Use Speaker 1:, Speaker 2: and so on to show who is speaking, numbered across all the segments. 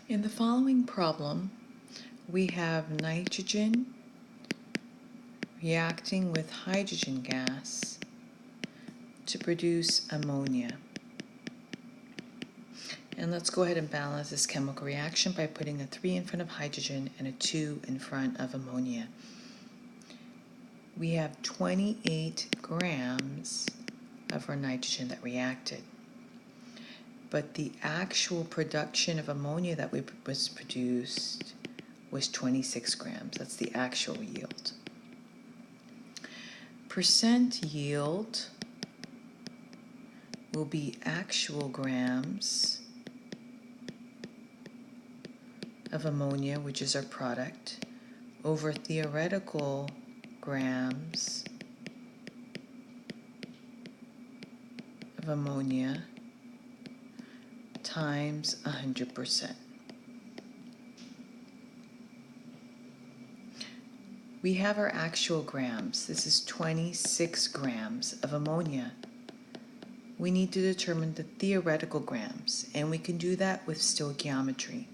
Speaker 1: In the following problem, we have nitrogen reacting with hydrogen gas to produce ammonia. And let's go ahead and balance this chemical reaction by putting a 3 in front of hydrogen and a 2 in front of ammonia. We have 28 grams of our nitrogen that reacted. But the actual production of ammonia that was produced was 26 grams. That's the actual yield. Percent yield will be actual grams of ammonia, which is our product, over theoretical grams of ammonia times 100%. We have our actual grams. This is 26 grams of ammonia. We need to determine the theoretical grams, and we can do that with stoichiometry.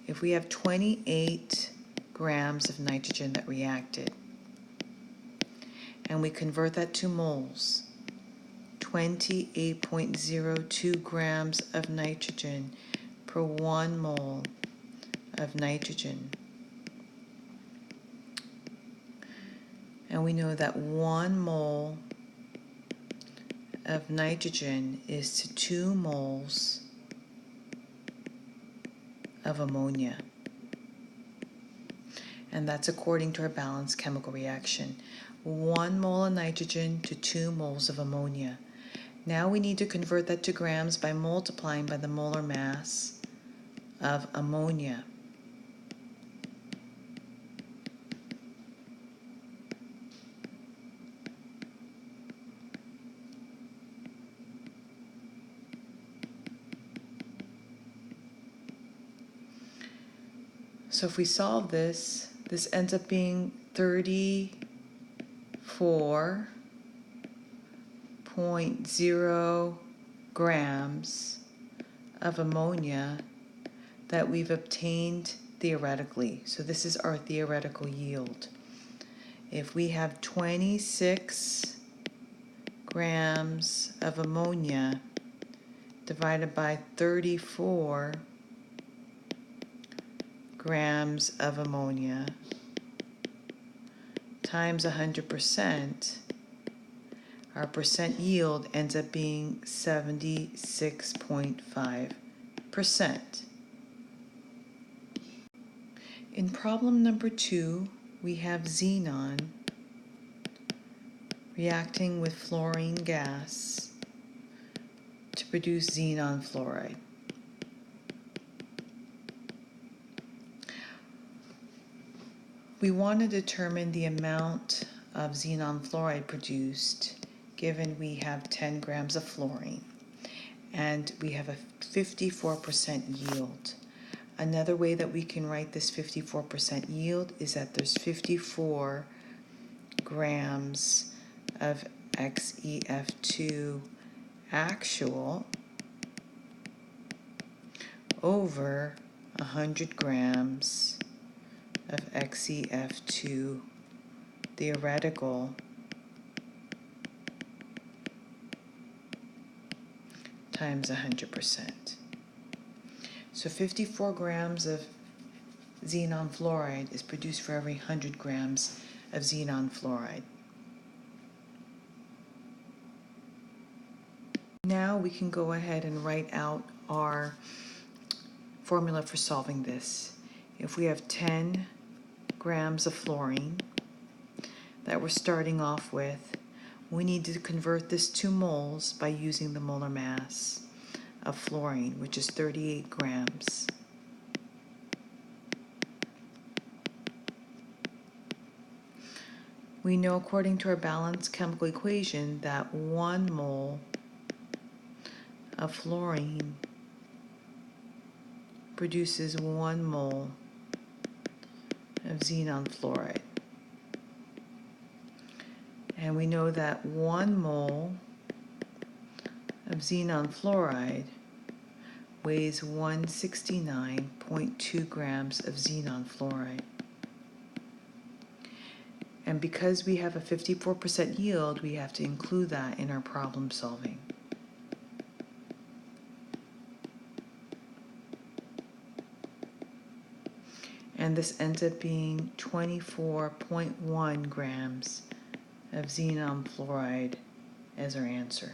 Speaker 1: If we have 28 grams of nitrogen that reacted, and we convert that to moles, 28.02 grams of nitrogen per 1 mole of nitrogen. And we know that 1 mole of nitrogen is to 2 moles of ammonia. And that's according to our balanced chemical reaction. 1 mole of nitrogen to 2 moles of ammonia. Now we need to convert that to grams by multiplying by the molar mass of ammonia. So if we solve this, this ends up being 34.0 grams of ammonia that we've obtained theoretically. So this is our theoretical yield. If we have 26 grams of ammonia divided by 34 grams of ammonia times 100%, our percent yield ends up being 76.5%. In problem number 2, we have xenon reacting with fluorine gas to produce xenon fluoride. We want to determine the amount of xenon fluoride produced given we have 10 grams of fluorine and we have a 54% yield. Another way that we can write this 54% yield is that there's 54 grams of XeF2 actual over 100 grams of XeF2 theoretical times 100%. So 54 grams of xenon fluoride is produced for every 100 grams of xenon fluoride. Now we can go ahead and write out our formula for solving this. If we have 10 grams of fluorine that we're starting off with, we need to convert this to moles by using the molar mass of fluorine, which is 38 grams. We know according to our balanced chemical equation that 1 mole of fluorine produces 1 mole of xenon fluoride. And we know that 1 mole of xenon fluoride weighs 169.2 grams of xenon fluoride. And because we have a 54% yield, we have to include that in our problem solving. And this ends up being 24.1 grams of xenon fluoride as our answer.